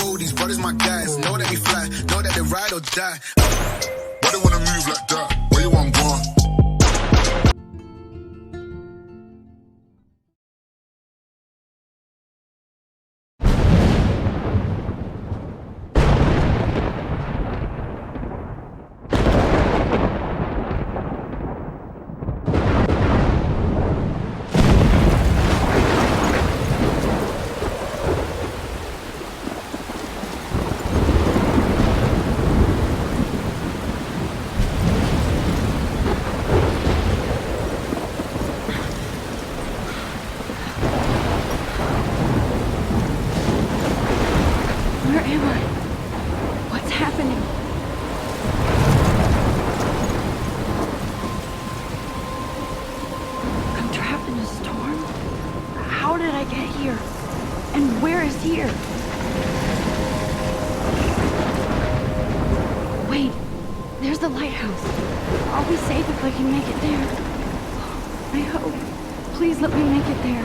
know these brothers my guys. Know that we fly, know that they ride or die. Why they wanna move like that? Where you want gone? Wait, there's the lighthouse. I'll be safe if I can make it there. I hope. Please let me make it there.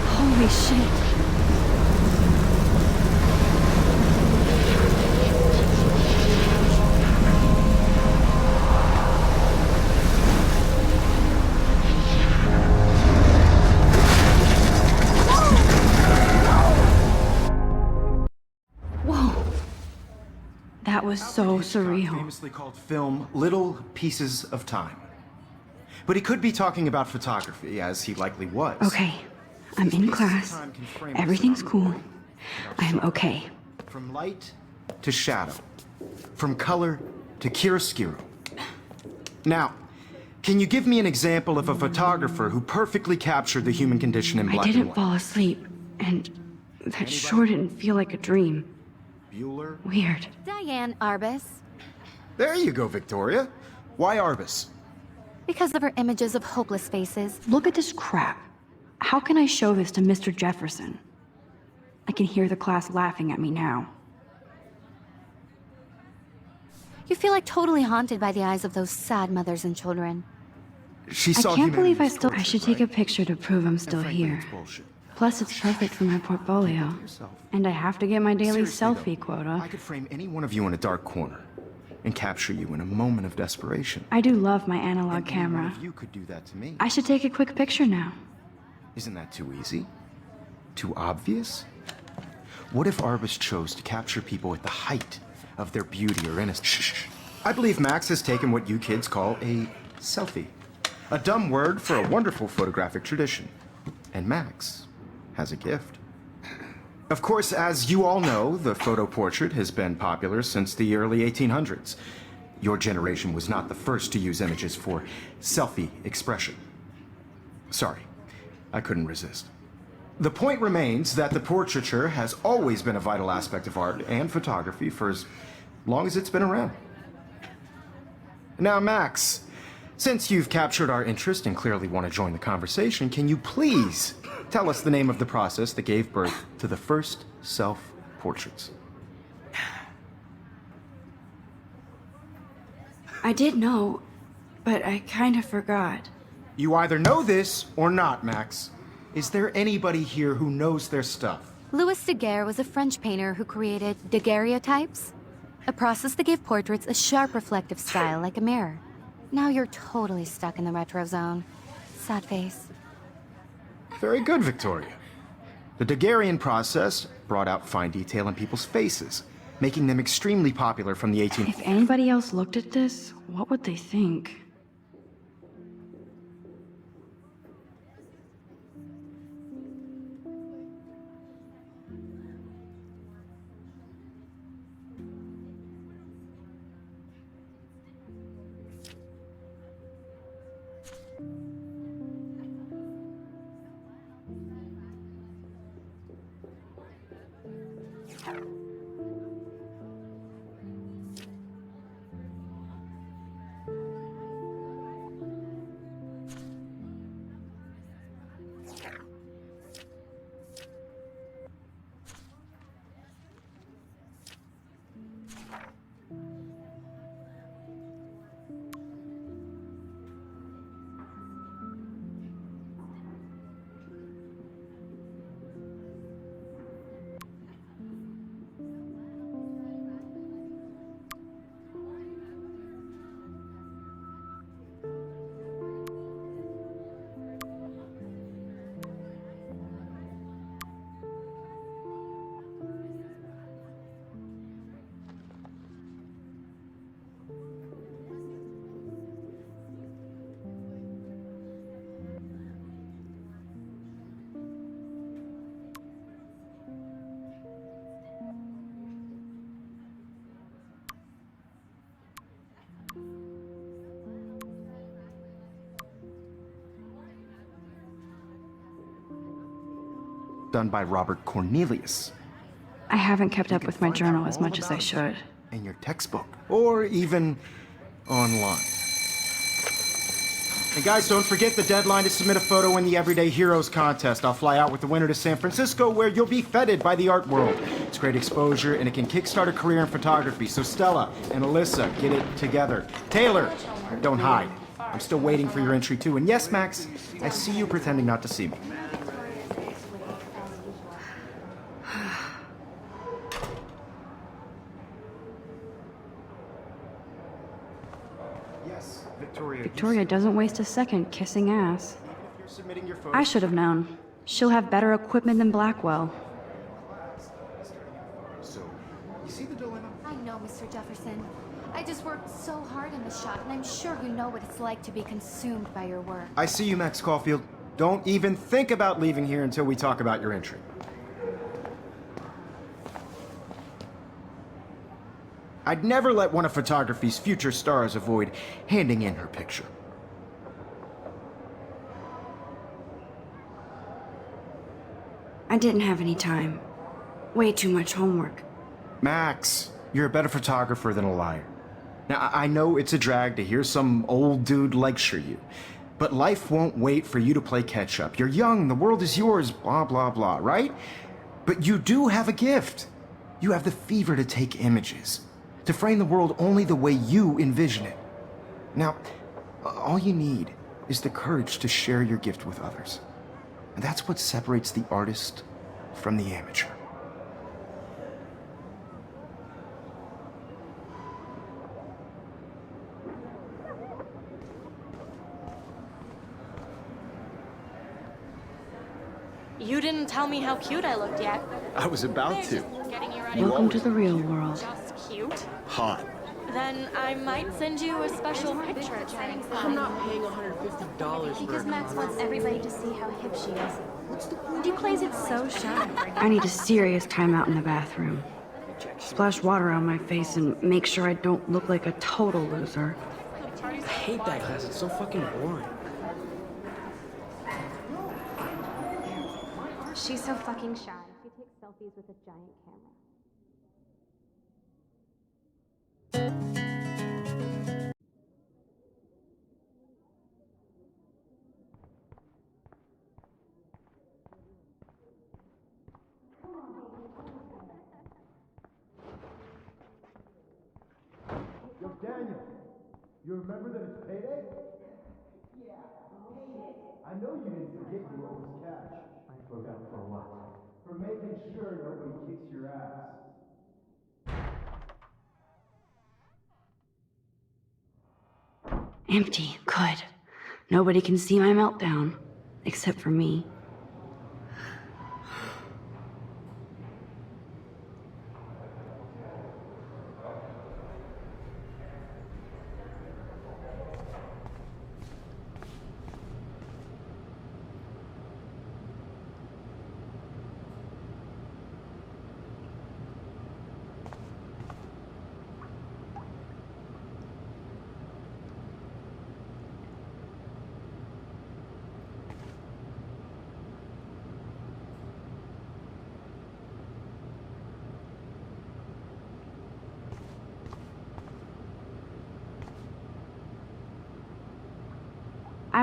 Holy shit. Whoa. That was so surreal. Famously called film Little Pieces of Time. But he could be talking about photography, as he likely was. Okay. I'm in class. Everything's cool. I am okay. From light to shadow. From color to chiaroscuro. Now, can you give me an example of a photographer who perfectly captured the human condition in black and I didn't white? fall asleep, and that sure didn't feel like a dream. Bueller? Weird. Diane Arbus. There you go, Victoria. Why Arbus? Because of her images of hopeless faces. Look at this crap. How can I show this to Mr. Jefferson? I can hear the class laughing at me now. You feel like totally haunted by the eyes of those sad mothers and children. She I saw can't believe I humanity's still... I torture, should take a right? picture to prove I'm And still frankly, here. it's bullshit. Plus, it's perfect for my portfolio. And I have to get my daily Seriously, selfie though, quota. I could frame any one of you in a dark corner and capture you in a moment of desperation. I do love my analog And any one camera. of you could do that to me. I should take a quick picture now. Isn't that too easy? Too obvious? What if Arbus chose to capture people at the height of their beauty or innocence? Shh. I believe Max has taken what you kids call a selfie. A dumb word for a wonderful photographic tradition. And Max has a gift. Of course, as you all know, the photo portrait has been popular since the early 1800s. Your generation was not the first to use images for selfie expression. Sorry, I couldn't resist. The point remains that the portraiture has always been a vital aspect of art and photography for as long as it's been around. Now, Max, since you've captured our interest and clearly want to join the conversation, can you please tell us the name of the process that gave birth to the first self-portraits? I did know, but I kind of forgot. You either know this or not, Max. Is there anybody here who knows their stuff? Louis Daguerre was a French painter who created daguerreotypes, a process that gave portraits a sharp reflective style like a mirror. Now you're totally stuck in the retro zone. Sad face. Very good, Victoria. The Daguerrean process brought out fine detail in people's faces, making them extremely popular from the 18... If anybody else looked at this, what would they think? done by Robert Cornelius. I haven't kept up with my journal as much as I should. In your textbook, or even online. And guys, don't forget the deadline to submit a photo in the Everyday Heroes contest. I'll fly out with the winner to San Francisco, where you'll be feted by the art world. It's great exposure, and it can kickstart a career in photography. So Stella and Alyssa, get it together. Taylor, don't hide. I'm still waiting for your entry too. And yes, Max, I see you pretending not to see me. Yes, Victoria. Victoria doesn't waste a second kissing ass. Even if you're submitting your photos, I should have known. She'll have better equipment than Blackwell. So, you see the dilemma? I know, Mr. Jefferson. I just worked so hard on the shot, and I'm sure you know what it's like to be consumed by your work. I see you, Max Caulfield. Don't even think about leaving here until we talk about your entry. I'd never let one of photography's future stars avoid handing in her picture. I didn't have any time. Way too much homework. Max, you're a better photographer than a liar. Now, I know it's a drag to hear some old dude lecture you, but life won't wait for you to play catch-up. You're young, the world is yours, blah, blah, blah, right? But you do have a gift. You have the fever to take images, to frame the world only the way you envision it. Now, all you need is the courage to share your gift with others. And that's what separates the artist from the amateur. You didn't tell me how cute I looked yet. I was about to. Getting you ready. Welcome to the real world. Just cute. Hot. Then I might send you a special picture. I'm not paying $150 for Because it. Max wants everybody to see how hip she is. He plays it so shy. I need a serious timeout in the bathroom. Splash water on my face and make sure I don't look like a total loser. I hate that class. It's so fucking boring. She's so fucking shy. She takes selfies with a giant camera. Yo, Daniel, you remember that it's payday? Yeah, payday. I know you didn't forget you owe us cash. I forgot for what? For making sure nobody kicks your ass. Empty. Good. Nobody can see my meltdown. Except for me.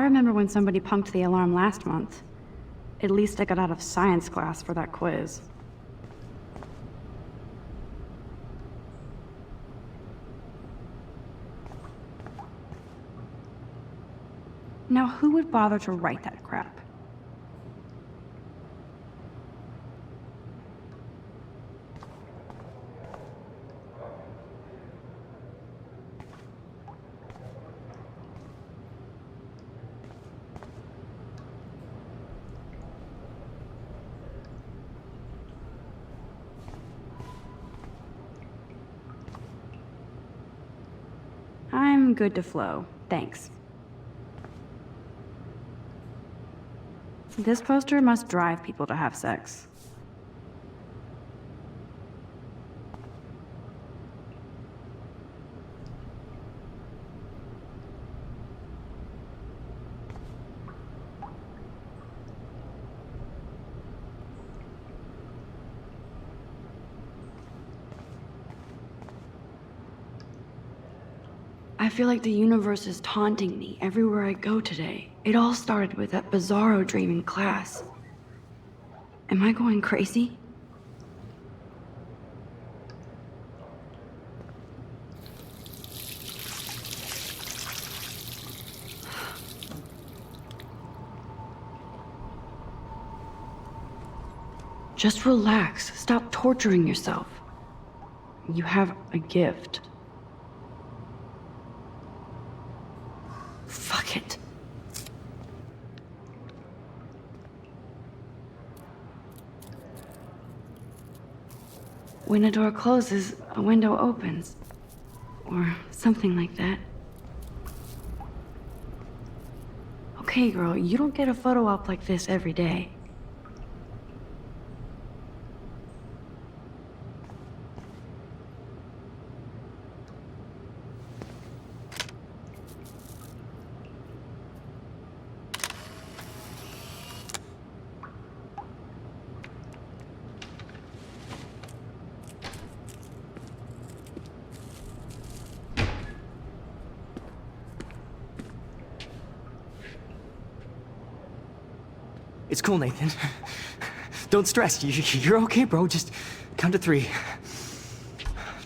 remember when somebody punked the alarm last month. At least I got out of science class for that quiz. Now, who would bother to write that crap? I'm good to flow, thanks. This poster must drive people to have sex. I feel like the universe is taunting me everywhere I go today. It all started with that bizarro dream in class. Am I going crazy? Just relax. Stop torturing yourself. You have a gift. Fuck it. When a door closes, a window opens. Or something like that. Okay, girl, you don't get a photo op like this every day. It's cool, Nathan. Don't stress. You're okay, bro. Just count to 3.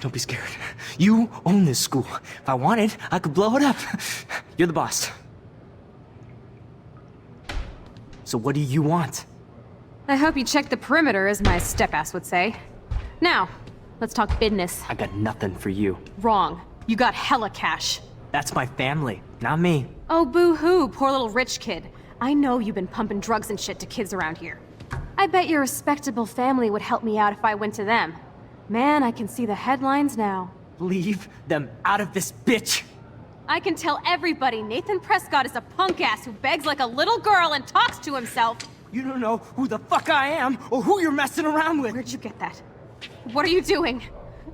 Don't be scared. You own this school. If I wanted, I could blow it up. You're the boss. So what do you want? I hope you checked the perimeter, as my step-ass would say. Now, let's talk business. I got nothing for you. Wrong. You got hella cash. That's my family, not me. Oh, boo-hoo, poor little rich kid. I know you've been pumping drugs and shit to kids around here. I bet your respectable family would help me out if I went to them. Man, I can see the headlines now. Leave them out of this bitch! I can tell everybody Nathan Prescott is a punk ass who begs like a little girl and talks to himself. You don't know who the fuck I am or who you're messing around with. Where'd you get that? What are you doing?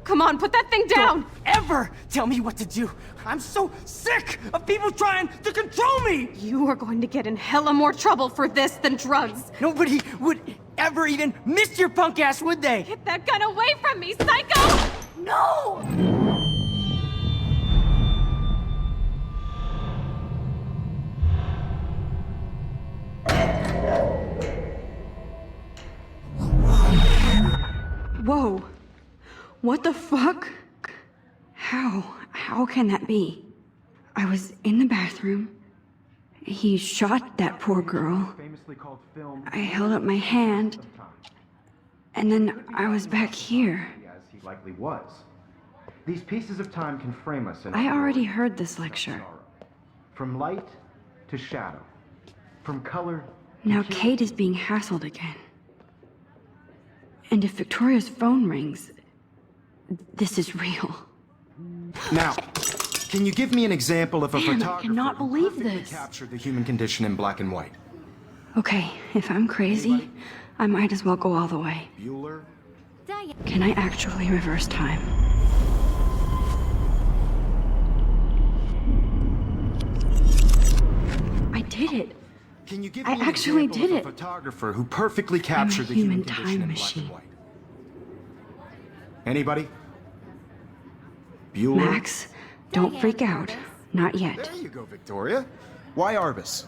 Come on, put that thing down! Don't ever tell me what to do! I'm so sick of people trying to control me! You are going to get in hella more trouble for this than drugs. Nobody would ever even miss your punk ass, would they? Get that gun away from me, psycho! No! Whoa. What the fuck? How can that be? I was in the bathroom. He shot that poor girl. Famously called film. I held up my hand. And then I was back here. As he likely was. These pieces of time can frame us in I a already world heard this of lecture. sorrow. From light to shadow. From color to Now hue. Kate is being hassled again. And if Victoria's phone rings, this is real. Now, can you give me an example of a Man, I photographer cannot who believe perfectly this. captured the human condition in black and white? Okay, if I'm crazy, I might as well go all the way. Bueller? Can I actually reverse time? I did it. Can you give I me an actually example did of a it. photographer who perfectly captured the human human condition time in machine. black and white? Anybody? Bueller? Max, don't freak out. Not yet. There you go, Victoria. Why Arbus?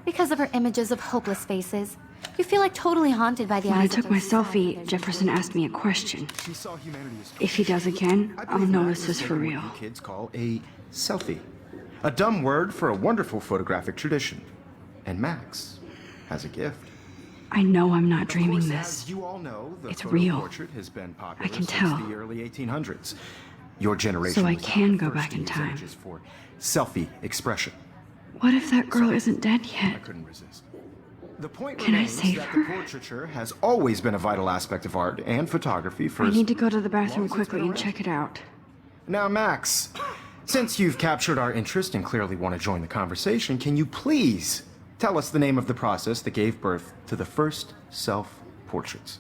Because of her images of hopeless faces. You feel like totally haunted by the When I eyes took of my those sad selfie, visions. Jefferson asked me a question. She saw humanity as If he does again, I I'll believe know Max this has is for taken real. what you kids call a selfie. A dumb word for a wonderful photographic tradition. And Max has a gift. I know I'm not Of dreaming course, this. as you all know, the It's photo real. portrait has been popular I can since tell. the early 1800s. Your generation So I was not can the go first back to in use time. images for selfie expression. What if that girl isn't dead I yet? couldn't resist. The point Can I remains save that her? the portraiture has always been a vital aspect of art and photography for I as need to go to the long bathroom as it's quickly been and around. check it out. Now, Max, since you've captured our interest and clearly want to join the conversation, can you please tell us the name of the process that gave birth to the first self-portraits?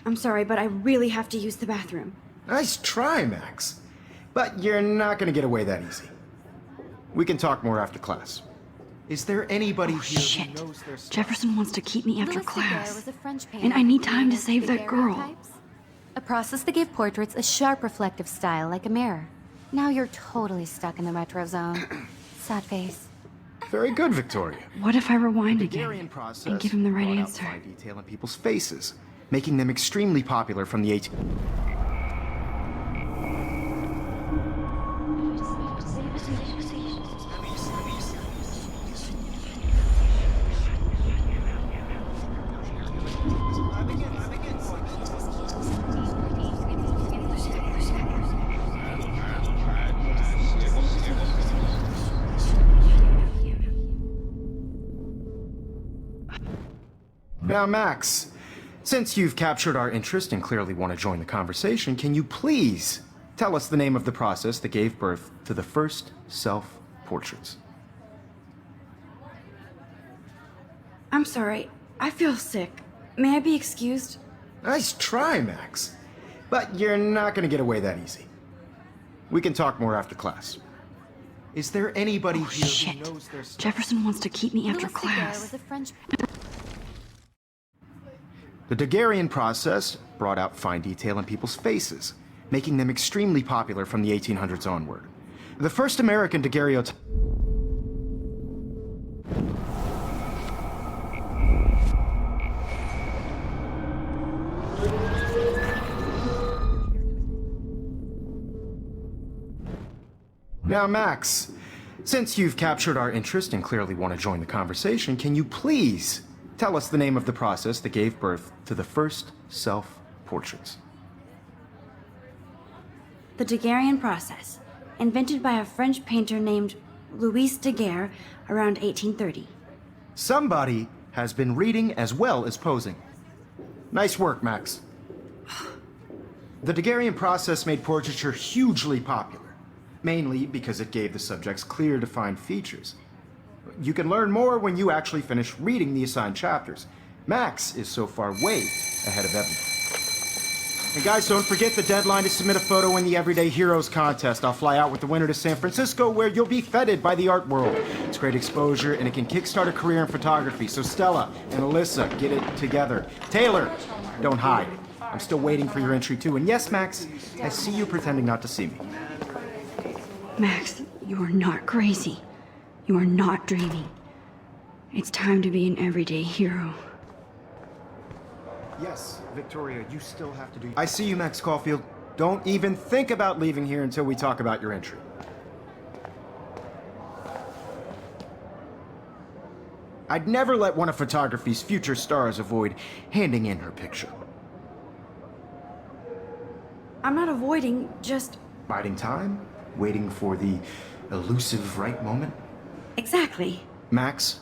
I'm sorry, but I really have to use the bathroom. Nice try, Max. But you're not going to get away that easy. We can talk more after class. Is there anybody here Shit. who knows their stuff? Jefferson wants to keep me after Louis Daguerre class. was a French painter And I need who time to created save that girl. daguerreotypes, a process that gave portraits a sharp reflective style like a mirror. Now you're totally stuck in the retro zone. Sad face. Very good, Victoria. What if I rewind Daguerrean again process and give him the right brought out answer? fine detail in people's faces, making them extremely popular from the 18... Now, Max, since you've captured our interest and clearly want to join the conversation, can you please tell us the name of the process that gave birth to the first self-portraits? I'm sorry. I feel sick. May I be excused? Nice try, Max. But you're not going to get away that easy. We can talk more after class. Is there anybody here who Shit. knows their stuff? Jefferson wants to keep me after Louis Daguerre class. was a French The Daguerrean process brought out fine detail in people's faces, making them extremely popular from the 1800s onward. The first American daguerreotype... Now, Max, since you've captured our interest and clearly want to join the conversation, can you please tell us the name of the process that gave birth to the first self-portraits? The Daguerrean process, invented by a French painter named Louis Daguerre around 1830. Somebody has been reading as well as posing. Nice work, Max. The Daguerrean process made portraiture hugely popular, mainly because it gave the subjects clear, defined features. You can learn more when you actually finish reading the assigned chapters. Max is so far way ahead of everyone. And guys, don't forget the deadline to submit a photo in the Everyday Heroes contest. I'll fly out with the winner to San Francisco, where you'll be feted by the art world. It's great exposure, and it can kickstart a career in photography. So Stella and Alyssa, get it together. Taylor, don't hide. I'm still waiting for your entry too. And yes, Max, I see you pretending not to see me. Max, you are not crazy. You are not dreaming. It's time to be an everyday hero. Yes, Victoria, you still have to do... I see you, Max Caulfield. Don't even think about leaving here until we talk about your entry. I'd never let one of photography's future stars avoid handing in her picture. I'm not avoiding, just... Biding time, waiting for the elusive right moment. Exactly. Max,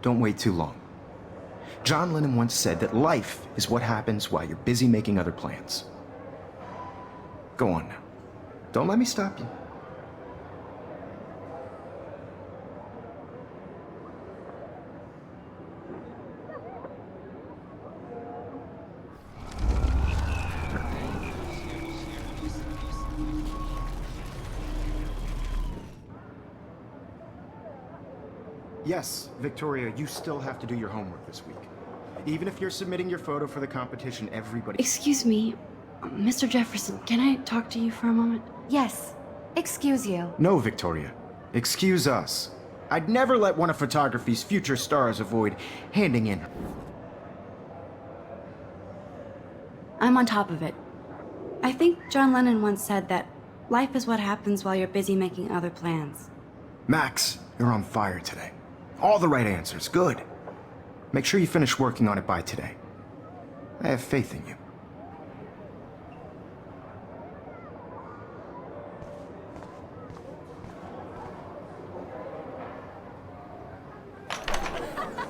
don't wait too long. John Lennon once said that life is what happens while you're busy making other plans. Go on now. Don't let me stop you. Yes, Victoria, you still have to do your homework this week. Even if you're submitting your photo for the competition, everybody... Excuse me, Mr. Jefferson, can I talk to you for a moment? Yes. Excuse you. No, Victoria. Excuse us. I'd never let one of photography's future stars avoid handing in. I'm on top of it. I think John Lennon once said that life is what happens while you're busy making other plans. Max, you're on fire today. All the right answers. Good. Make sure you finish working on it by today. I have faith in you.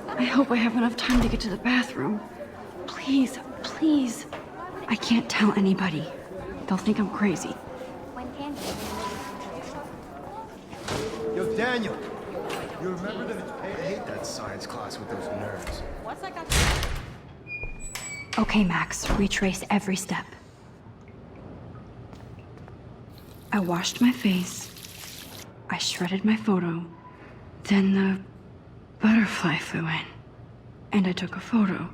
I hope I have enough time to get to the bathroom. Please, please. I can't tell anybody. They'll think I'm crazy. When can Yo, Daniel. You remember that? I hate that science class with those nerds. What's that got Okay, Max, retrace every step. I washed my face. I shredded my photo. Then the butterfly flew in. And I took a photo.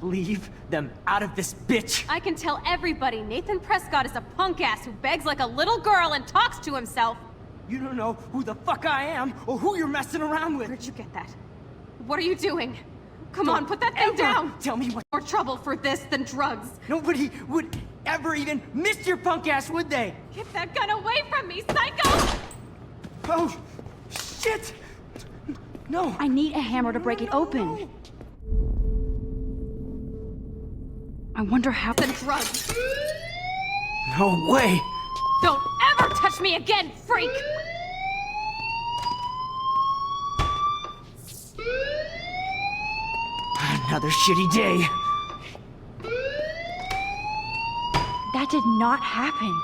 Leave them out of this bitch! I can tell everybody Nathan Prescott is a punk ass who begs like a little girl and talks to himself. You don't know who the fuck I am or who you're messing around with. Where'd you get that? What are you doing? Come on, put that thing down! Tell me what. More trouble for this than drugs. Nobody would ever even miss your punk ass, would they? Get that gun away from me, psycho! Oh, shit! No. I need a hammer to break it open. I wonder how. Than drugs. No way! Don't ever touch me again, freak! Another shitty day. That did not happen.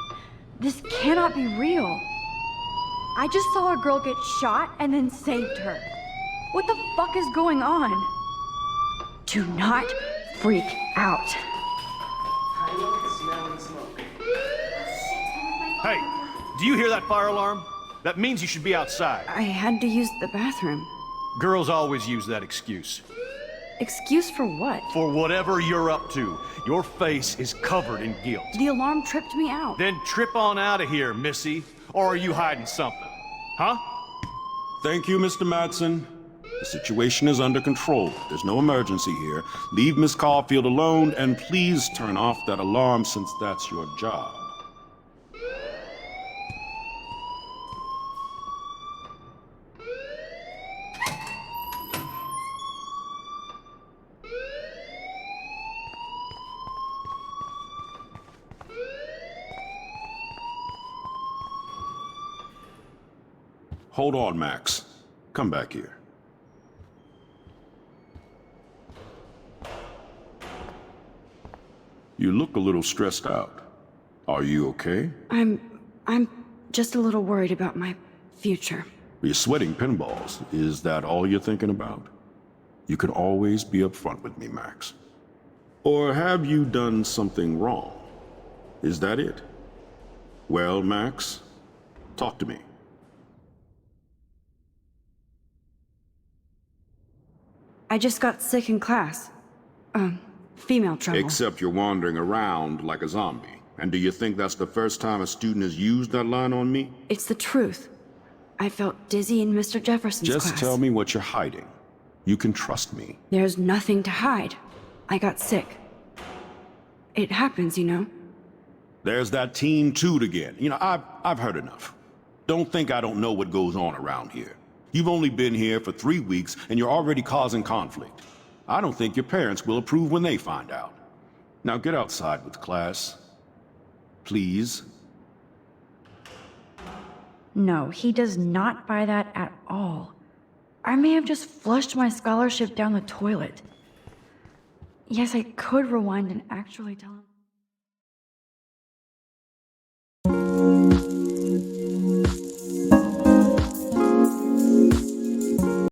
This cannot be real. I just saw a girl get shot and then saved her. What the fuck is going on? Do not freak out. Hey, do you hear that fire alarm? That means you should be outside. I had to use the bathroom. Girls always use that excuse. Excuse for what? For whatever you're up to, your face is covered in guilt. The alarm tripped me out. Then trip on out of here, Missy. Or are you hiding something? Huh? Thank you, Mr. Madsen. The situation is under control. There's no emergency here. Leave Miss Caulfield alone, and please turn off that alarm since that's your job. Hold on, Max. Come back here. You look a little stressed out. Are you okay? I'm just a little worried about my future. You're sweating pinballs. Is that all you're thinking about? You can always be upfront with me, Max. Or have you done something wrong? Is that it? Well, Max, talk to me. I just got sick in class. Female trouble. Except you're wandering around like a zombie. And do you think that's the first time a student has used that line on me? It's the truth. I felt dizzy in Mr. Jefferson's class. Just tell me what you're hiding. You can trust me. There's nothing to hide. I got sick. It happens, you know. There's that Team Toot again. You know, I've heard enough. Don't think I don't know what goes on around here. You've only been here for 3 weeks, and you're already causing conflict. I don't think your parents will approve when they find out. Now get outside with class. Please. No, he does not buy that at all. I may have just flushed my scholarship down the toilet. Yes, I could rewind and actually tell him.